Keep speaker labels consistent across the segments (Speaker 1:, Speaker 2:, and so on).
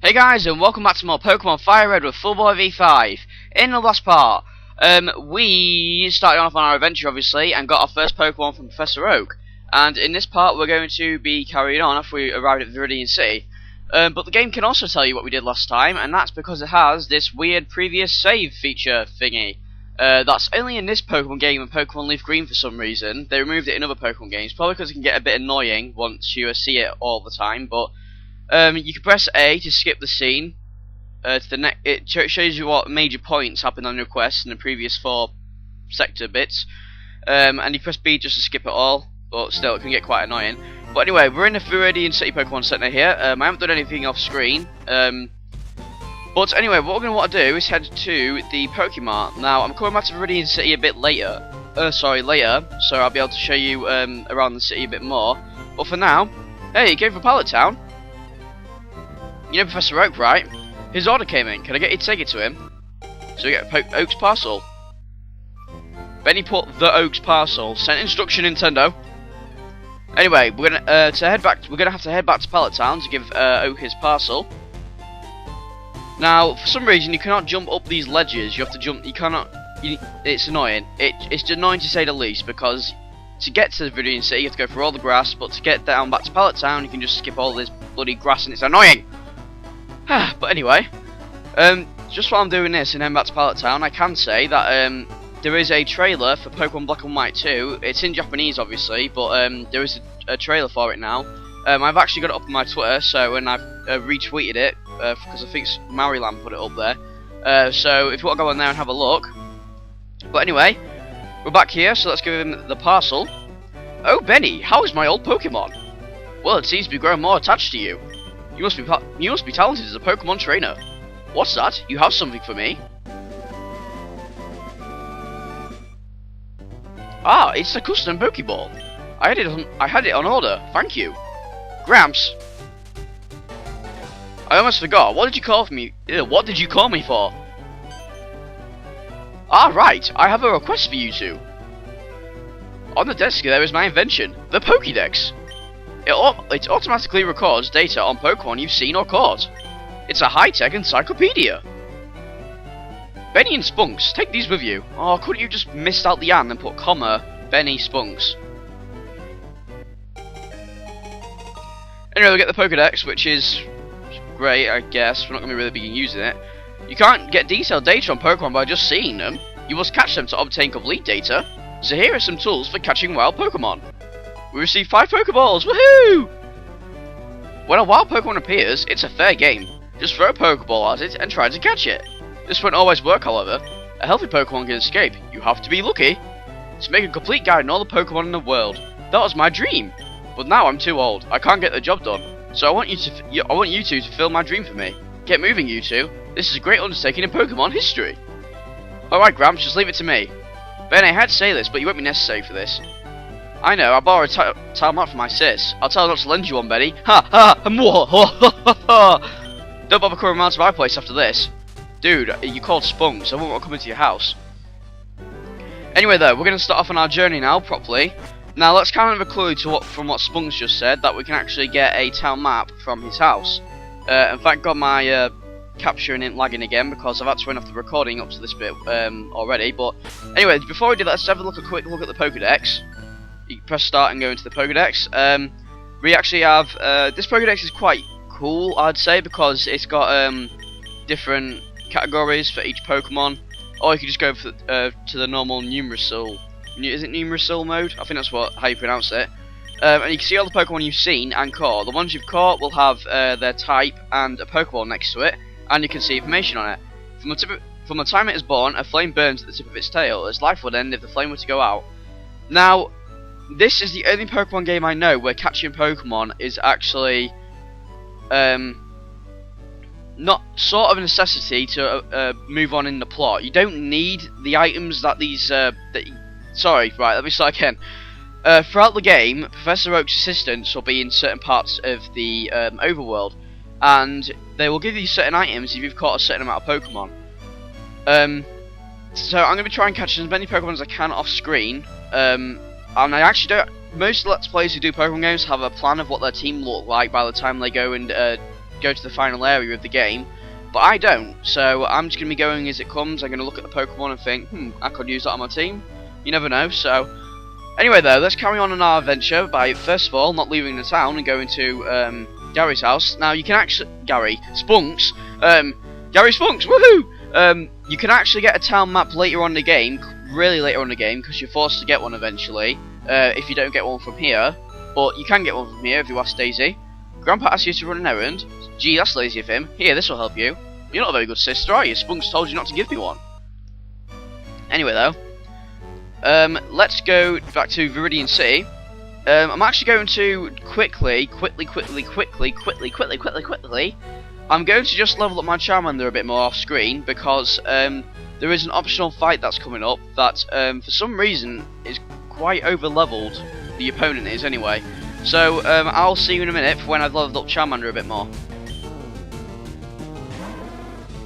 Speaker 1: Hey guys, and welcome back to more Pokemon FireRed with Full Boy V5. In the last part, we started off on our adventure obviously and got our first Pokemon from Professor Oak. And in this part we're going to be carrying on after we arrived at Viridian City. But the game can also tell you what we did last time, and that's because it has this weird previous save feature thingy. That's only in this Pokemon game and Pokemon Leaf Green for some reason. They removed it in other Pokemon games, probably because it can get a bit annoying once you see it all the time, but you can press A to skip the scene. To the next, it shows you what major points happened on your quest in the previous 4 sector bits, and you press B just to skip it all. But still, it can get quite annoying. But anyway, we're in the Viridian City Pokemon Center here. I haven't done anything off screen. But anyway, what we're going to want to do is head to the Pokemon. Now, I'm coming back to Viridian City a bit later. Later. So I'll be able to show you around the city a bit more. But for now, hey, you came from Pallet Town. You know Professor Oak, right? His order came in. Can I get you to take it to him? So we get Oak's Parcel. Benny put the Oak's Parcel. Sent instruction, Nintendo. Anyway, we're gonna to head back. We're gonna have to head back to Pallet Town to give Oak his parcel. Now, for some reason, you cannot jump up these ledges. You have to jump. You cannot. It's annoying. It's annoying to say the least, because to get to the Viridian City, you have to go through all the grass. But to get down back to Pallet Town, you can just skip all this bloody grass, and it's annoying. But anyway, just while I'm doing this and heading back to Pallet Town, I can say that there is a trailer for Pokemon Black and White 2. It's in Japanese, obviously, but there is a trailer for it now. I've actually got it up on my Twitter, so and I've retweeted it because I think Mariland put it up there. So if you want to go on there and have a look. But anyway, we're back here, so let's give him the parcel. Oh, Benny, how is my old Pokemon? Well, it seems to be growing more attached to you. You must be talented as a Pokemon trainer. What's that? You have something for me? Ah, it's a custom Pokeball. I had it on order. Thank you. Gramps. I almost forgot. What did you call me? What did you call me for? Ah, right. I have a request for you two. On the desk there is my invention, the Pokédex. It automatically records data on Pokemon you've seen or caught. It's a high-tech encyclopedia. Benny and Spunks, take these with you. Oh, couldn't you just miss out the and put comma, Benny Spunks? Anyway, we get the Pokédex, which is great, I guess. We're not going to really be using it. You can't get detailed data on Pokemon by just seeing them. You must catch them to obtain complete data. So here are some tools for catching wild Pokemon. We received 5 Pokeballs, woohoo! When a wild Pokemon appears, it's a fair game. Just throw a Pokeball at it and try to catch it. This won't always work, however. A healthy Pokemon can escape. You have to be lucky. To make a complete guide on all the Pokemon in the world. That was my dream. But now I'm too old. I can't get the job done. So I want you two to fulfill my dream for me. Get moving, you two. This is a great undertaking in Pokemon history. Alright, Gramps, just leave it to me. Ben, I had to say this, but you won't be necessary for this. I know, I borrowed a tile map from my sis. I'll tell her not to lend you one, Betty. Ha ha! Don't bother coming around to my place after this. Dude, you called Spunks, I won't want to come into your house. Anyway though, we're going to start off on our journey now, properly. Now let's kind of a clue to from what Spunks just said, that we can actually get a town map from his house. In fact, got my capturing it lagging again because I've had to turn off the recording up to this bit already. But anyway, before we do that, let's have a quick look at the Pokédex. You press start and go into the Pokédex. We actually have this Pokédex is quite cool, I'd say, because it's got different categories for each Pokemon, or you can just go for, to the normal Numerasil. Is it Numerasil mode? I think that's how you pronounce it. And you can see all the Pokemon you've seen and caught. The ones you've caught will have their type and a Pokeball next to it, and you can see information on it. From the time it is born, a flame burns at the tip of its tail. Its life would end if the flame were to go out. Now, this is the only Pokemon game I know where catching Pokemon is actually not sort of a necessity to move on in the plot. You don't need the items that these sorry, right, let me start again. Throughout the game, Professor Oak's assistants will be in certain parts of the overworld, and they will give you certain items if you've caught a certain amount of Pokemon. So I'm going to be trying to catch as many Pokemon as I can off screen, and I actually don't. Most Let's Players who do Pokemon games have a plan of what their team look like by the time they go and go to the final area of the game. But I don't, so I'm just going to be going as it comes. I'm going to look at the Pokemon and think, I could use that on my team. You never know, so... Anyway though, let's carry on our adventure by, first of all, not leaving the town and going to Gary's house. Now, you can actually... Spunks! Gary Spunks, woohoo! You can actually get a town map later on in the game, really later on in the game, because you're forced to get one eventually, if you don't get one from here. But you can get one from here if you ask Daisy. Grandpa asked you to run an errand. Gee, that's lazy of him. Here, this will help you. You're not a very good sister, are you? Spunks told you not to give me one. Anyway, though, let's go back to Viridian City. I'm actually going to quickly, I'm going to just level up my Charmander a bit more off screen because there is an optional fight that's coming up that for some reason is quite over leveled. The opponent is anyway. So I'll see you in a minute for when I've leveled up Charmander a bit more.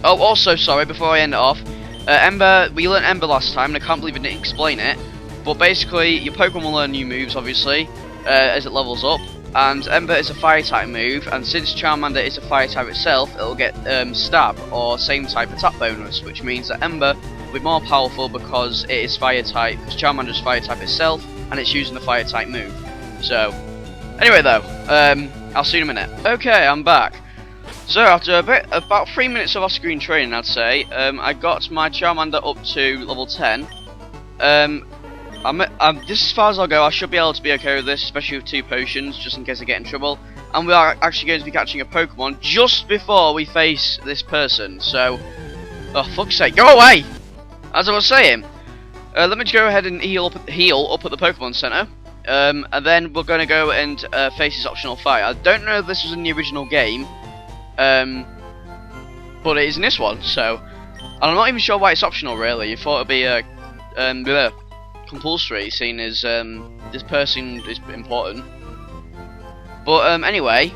Speaker 1: Oh, also, sorry, before I end it off, Ember, we learned Ember last time, and I can't believe I didn't explain it, but basically, your Pokemon will learn new moves, obviously, as it levels up, and Ember is a Fire-type move, and since Charmander is a Fire-type itself, it'll get Stab, or same type attack bonus, which means that Ember will be more powerful because it is Fire-type, because Charmander is Fire-type itself, and it's using the Fire-type move. So, anyway though, I'll see you in a minute. Okay, I'm back. So after about 3 minutes of off-screen training, I'd say, I got my Charmander up to level 10. This is as far as I'll go. I should be able to be okay with this, especially with 2 potions, just in case I get in trouble. And we are actually going to be catching a Pokemon just before we face this person. So, oh fuck's sake, go away! As I was saying, let me just go ahead and heal up at the Pokemon Center. And then we're going to go and face this optional fight. I don't know if this was in the original game. But it is in this one, so I'm not even sure why it's optional really. You thought it'd be compulsory, seeing as this person is important. But anyway,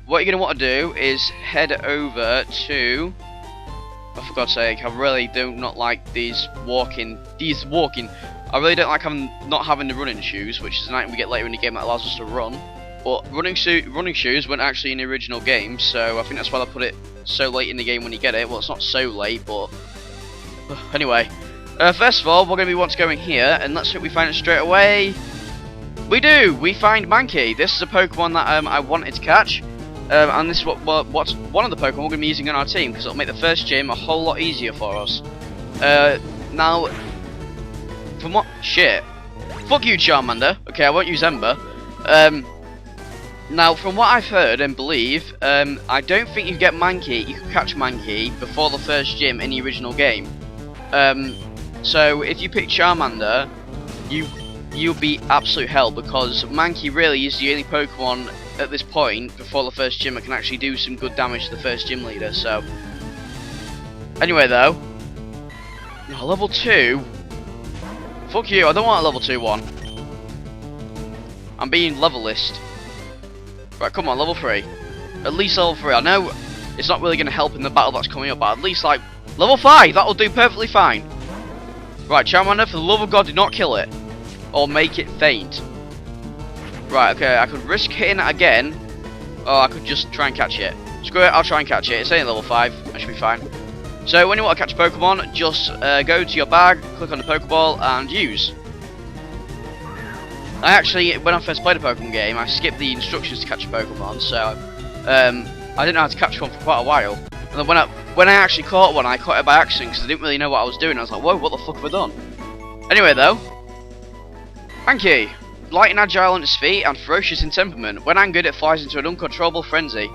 Speaker 1: what you're gonna want to do is head over to. Oh, for God's sake, I really do not like these walking. I really don't like not having the running shoes, which is an item we get later in the game that allows us to run. But running shoes weren't actually in the original game, so I think that's why they put it so late in the game when you get it. Well, it's not so late, but anyway. First of all, we're going to want to go in here, and let's hope we find it straight away. We do! We find Mankey. This is a Pokemon that I wanted to catch, and this is what's one of the Pokemon we're going to be using on our team, because it'll make the first gym a whole lot easier for us. Now, from what... Shit. Fuck you, Charmander. Okay, I won't use Ember. Now, from what I've heard and believe, I don't think you can catch Mankey before the first gym in the original game. So if you pick Charmander, you'll be absolute hell because Mankey really is the only Pokemon at this point before the first gym that can actually do some good damage to the first gym leader. So anyway, though, level 2. Fuck you! I don't want a level 2 one. I'm being levelist. Right, come on, level 3. At least level 3. I know it's not really going to help in the battle that's coming up, but at least, like, level 5! That'll do perfectly fine. Right, Charmander, for the love of God, do not kill it. Or make it faint. Right, okay, I could risk hitting it again. Or I could just try and catch it. Screw it, I'll try and catch it. It's only level 5. That should be fine. So, when you want to catch a Pokemon, just go to your bag, click on the Pokeball, and use. I actually, when I first played a Pokemon game, I skipped the instructions to catch a Pokemon, so I didn't know how to catch one for quite a while. And then when I actually caught one, I caught it by accident because I didn't really know what I was doing. I was like, whoa, what the fuck have I done? Anyway, though, Mankey, light and agile on its feet and ferocious in temperament. When angered, it flies into an uncontrollable frenzy.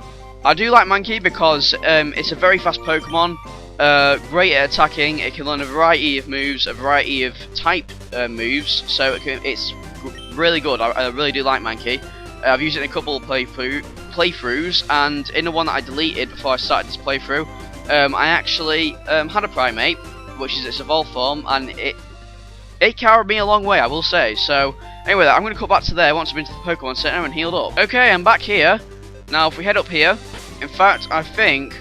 Speaker 1: I do like Mankey because it's a very fast Pokemon, great at attacking. It can learn a variety of moves, a variety of type moves, so it's really good. I really do like Mankey. I've used it in a couple of playthroughs, and in the one that I deleted before I started this playthrough, I actually had a Primate, which is its evolved form, and it carried me a long way, I will say. So anyway, I'm going to cut back to there once I've been to the Pokemon Center and healed up. Okay, I'm back here. Now if we head up here, in fact I think,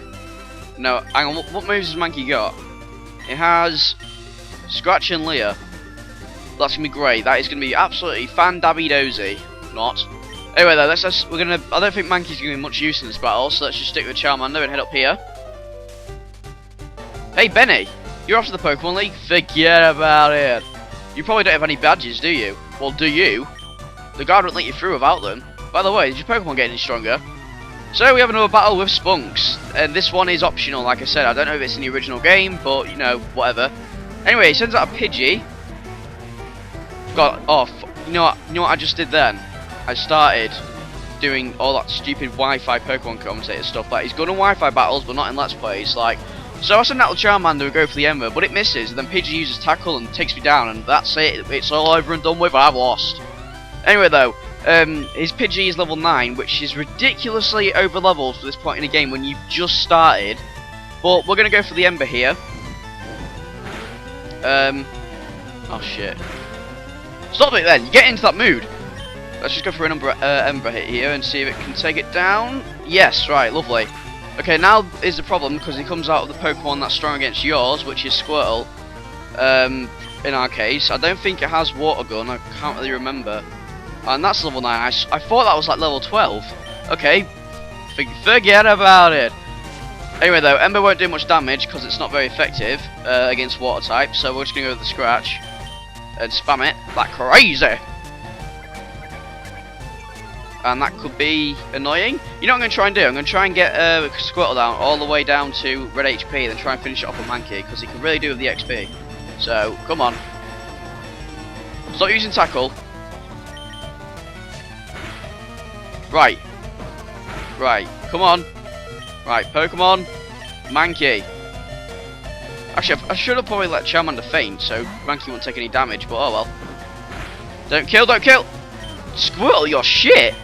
Speaker 1: no, hang on, what moves has Mankey got? It has Scratch and Leer. That's going to be great. That is going to be absolutely fan-dabby-dozy. Not. Anyway though, I don't think Mankey's gonna be much use in this battle, so let's just stick with Charmander and head up here. Hey Benny, you're off to the Pokemon League? Forget about it. You probably don't have any badges, do you? Well, do you? The guard won't let you through without them. By the way, did your Pokemon get any stronger? So we have another battle with Spunks, and this one is optional, like I said. I don't know if it's in the original game, but, you know, whatever. Anyway, he sends out a Pidgey. God, you know what I just did then? I started doing all that stupid Wi-Fi Pokemon commentator stuff. Like, he's good in Wi-Fi battles, but not in Let's Plays. Like, so I send out the Charmander and go for the Ember, but it misses, and then Pidgey uses Tackle and takes me down, and that's it. It's all over and done with. I've lost. Anyway, though, his Pidgey is level 9, which is ridiculously over-leveled for this point in the game when you've just started. But we're going to go for the Ember here. Oh, shit. Stop it, then. You get into that mood. Let's just go for an Ember hit here and see if it can take it down. Yes, right, lovely. Okay, now is the problem, because he comes out with the Pokemon that's strong against yours, which is Squirtle. In our case, I don't think it has Water Gun, I can't really remember. And that's level 9, I thought that was like level 12. Okay, forget about it. Anyway though, Ember won't do much damage, because it's not very effective against Water type, so we're just going to go with the Scratch. And spam it like crazy. And that could be annoying. You know what I'm going to try and do? I'm going to try and get Squirtle down all the way down to red HP, then try and finish it off with Mankey, because he can really do with the XP. So, come on. Stop using Tackle. Right. Right, come on. Right, Pokemon. Mankey. Actually, I should have probably let Charmander faint, so Mankey won't take any damage, but oh well. Don't kill, don't kill! Squirtle, you're shit!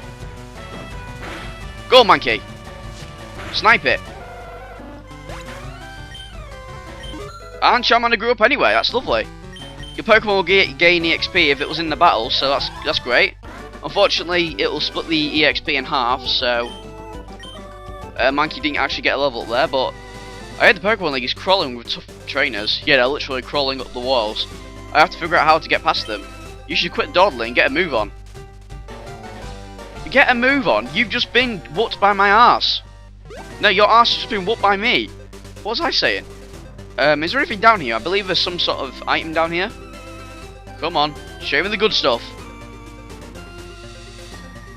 Speaker 1: Go on, Mankey. Snipe it. And Charmander grew up anyway, that's lovely. Your Pokemon will gain EXP if it was in the battle, so that's great. Unfortunately, it will split the EXP in half, so... Mankey didn't actually get a level up there, but... I heard the Pokemon League is crawling with tough trainers. Yeah, they're literally crawling up the walls. I have to figure out how to get past them. You should quit dawdling and get a move on. Get a move on? You've just been whooped by my arse. No, your arse has just been whooped by me. What was I saying? Is there anything down here? I believe there's some sort of item down here. Come on, show me the good stuff.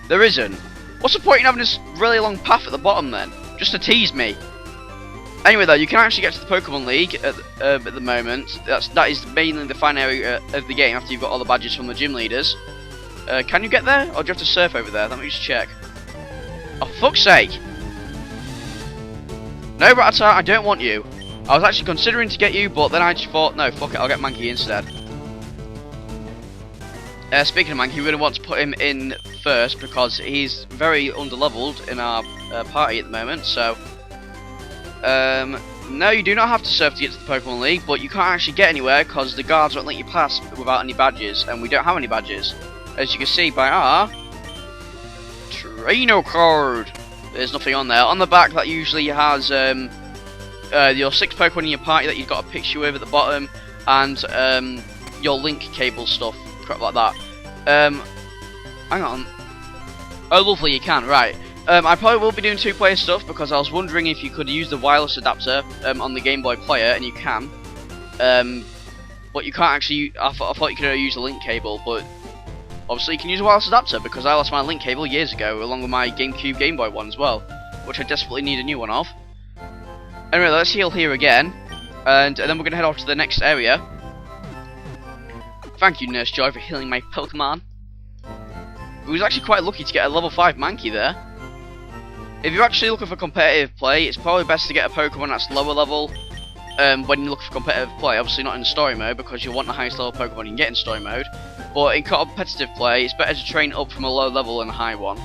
Speaker 1: There isn't. What's the point in having this really long path at the bottom then? Just to tease me. Anyway though, you can actually get to the Pokemon League at the moment. That is mainly the final area of the game after you've got all the badges from the gym leaders. Can you get there? Or do you have to surf over there? Let me just check. Oh, fuck's sake! No, Rattata, I don't want you. I was actually considering to get you, but then I just thought, no, fuck it, I'll get Mankey instead. Speaking of Mankey, we're going to want to put him in first because he's very underleveled in our party at the moment, so... no, you do not have to surf to get to the Pokemon League, but you can't actually get anywhere because the guards won't let you pass without any badges, and we don't have any badges. As you can see by our trainer card, there's nothing on there. On the back, that usually has your 6 Pokemon in your party that you've got a picture with at the bottom, and your link cable stuff, crap like that. Hang on. Oh, lovely, you can, right. I probably will be doing 2-player stuff because I was wondering if you could use the wireless adapter on the Game Boy player, and you can. But you can't actually. I thought you could use a link cable, but obviously you can use a wireless adapter because I lost my link cable years ago, along with my GameCube Game Boy one as well, which I desperately need a new one of. Anyway, let's heal here again, and then we're gonna head off to the next area. Thank you, Nurse Joy, for healing my Pokemon. We was actually quite lucky to get a level 5 Mankey there. If you're actually looking for competitive play, it's probably best to get a Pokemon that's lower level when you look for competitive play. Obviously not in story mode, because you want the highest level Pokemon you can get in story mode. But in competitive play, it's better to train up from a low level than a high one.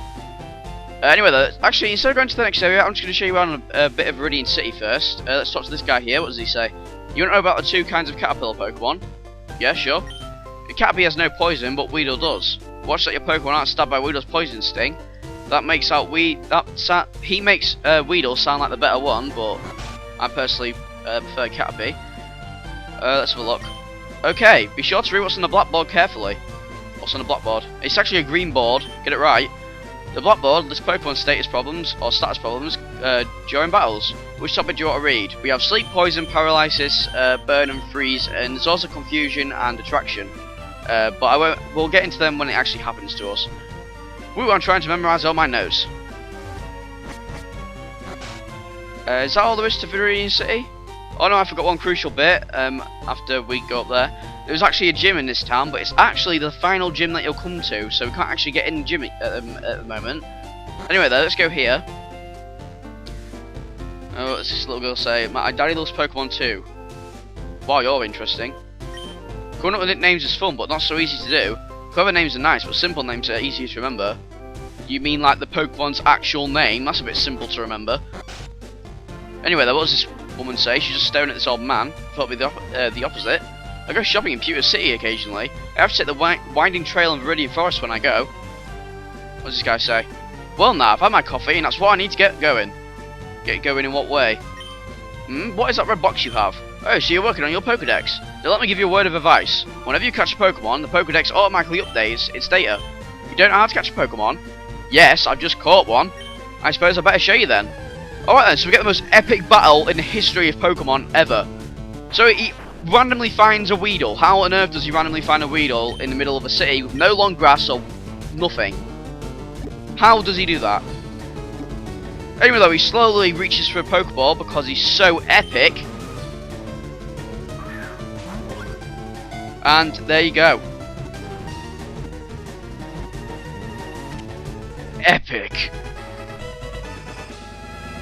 Speaker 1: Anyway though, actually, instead of going to the next area, I'm just going to show you around a bit of Viridian City first. Let's talk to this guy here. What does he say? You want to know about the 2 kinds of caterpillar Pokemon? Yeah, sure. Caterpie has no poison, but Weedle does. Watch that your Pokemon aren't stabbed by Weedle's poison sting. That makes out he makes Weedle sound like the better one, but I personally prefer Caterpie. Let's have a look. Okay, be sure to read what's on the blackboard carefully. What's on the blackboard? It's actually a green board. Get it right. The blackboard lists Pokemon status problems or status problems during battles. Which topic do you want to read? We have sleep, poison, paralysis, burn and freeze, and there's also confusion and attraction. But we'll get into them when it actually happens to us. Woo, I'm trying to memorise all my notes. Is that all there is to Viridian City? Oh no, I forgot one crucial bit after we go up there. There's actually a gym in this town, but it's actually the final gym that you'll come to, so we can't actually get in the gym at the moment. Anyway though, let's go here. Oh, what's this little girl say? My daddy loves Pokemon too. Wow, you're interesting. Coming up with nicknames is fun, but not so easy to do. Clever names are nice, but simple names are easier to remember. You mean like the Pokemon's actual name? That's a bit simple to remember. Anyway though, what does this woman say? She's just staring at this old man. Thought it'd be the opposite. I go shopping in Pewter City occasionally. I have to take the winding trail in Viridian Forest when I go. What does this guy say? Well now, I've had my coffee and that's what I need to get going. Get going in what way? What is that red box you have? Oh, so you're working on your Pokedex. Now let me give you a word of advice. Whenever you catch a Pokemon, the Pokedex automatically updates its data. You don't know how to catch a Pokemon? Yes, I've just caught one. I suppose I better show you then. Alright then, so we get the most epic battle in the history of Pokemon ever. So he randomly finds a Weedle. How on earth does he randomly find a Weedle in the middle of a city with no long grass or nothing? How does he do that? Anyway though, he slowly reaches for a Pokeball because he's so epic. And there you go. Epic.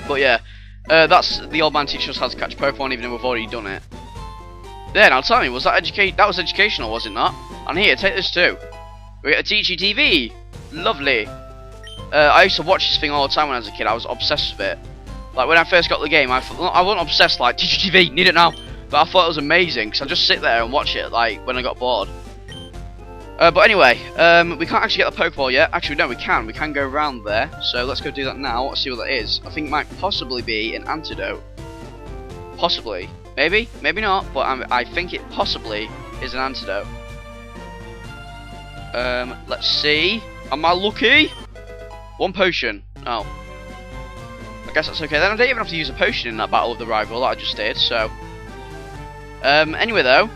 Speaker 1: But yeah, that's the old man teaching us how to catch Pokemon, even though we've already done it. There, now tell me, was that that was educational, was it not? And here, take this too. We get a Teachy TV. Lovely. I used to watch this thing all the time when I was a kid. I was obsessed with it. Like when I first got the game, I wasn't obsessed like Teachy TV, need it now. But I thought it was amazing because I just sit there and watch it like when I got bored. But anyway, we can't actually get the Pokeball yet. Actually, no, we can. We can go around there. So let's go do that now. Let's see what that is. I think it might possibly be an antidote. Possibly. Maybe. Maybe not. But I think it possibly is an antidote. Let's see. Am I lucky? One potion. Oh. I guess that's okay. Then I don't even have to use a potion in that battle with the rival that I just did. So. Anyway, though.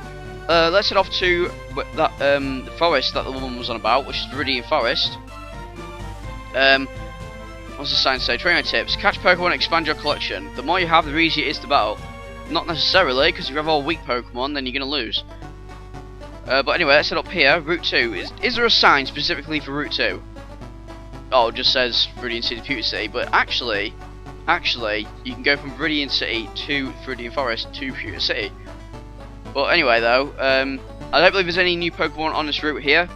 Speaker 1: Let's head off to that the forest that the woman was on about, which is Viridian Forest. What's the sign say? Trainer tips: catch Pokemon and expand your collection. The more you have, the easier it is to battle. Not necessarily, because if you have all weak Pokemon, then you're gonna lose. But anyway, let's head up here. Route 2. Is there a sign specifically for Route 2? Oh, it just says Viridian City, Pewter City. But actually, you can go from Viridian City to Viridian Forest to Pewter City. But anyway though, I don't believe there's any new Pokemon on this route here.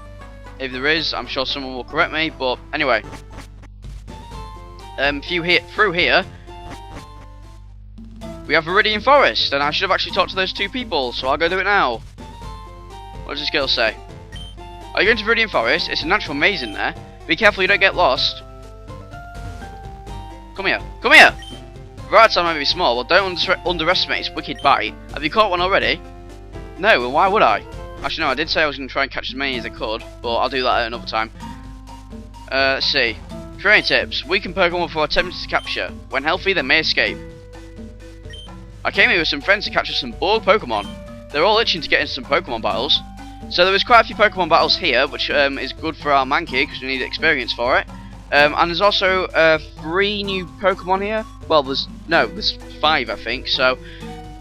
Speaker 1: If there is, I'm sure someone will correct me, but anyway. Through here, we have Viridian Forest, and I should have actually talked to those two people, so I'll go do it now. What does this girl say? Are you going to Viridian Forest? It's a natural maze in there. Be careful you don't get lost. Come here. Come here! Viridian might be small, but don't underestimate its wicked bite. Have you caught one already? No, well, why would I? Actually, no, I did say I was going to try and catch as many as I could, but I'll do that at another time. Let's see. Training tips. Weaken Pokemon before attempting to capture. When healthy, they may escape. I came here with some friends to capture some bored Pokemon. They're all itching to get into some Pokemon battles. So there was quite a few Pokemon battles here, which is good for our Mankey, because we need experience for it. And there's also 3 new Pokemon here. Well, there's 5, I think, so...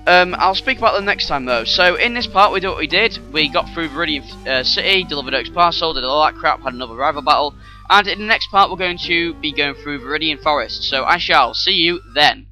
Speaker 1: I'll speak about them next time though. So in this part we did what we did. We got through Viridian City, delivered Oak's Parcel, did all that crap, had another rival battle, and in the next part we're going to be going through Viridian Forest. So I shall see you then.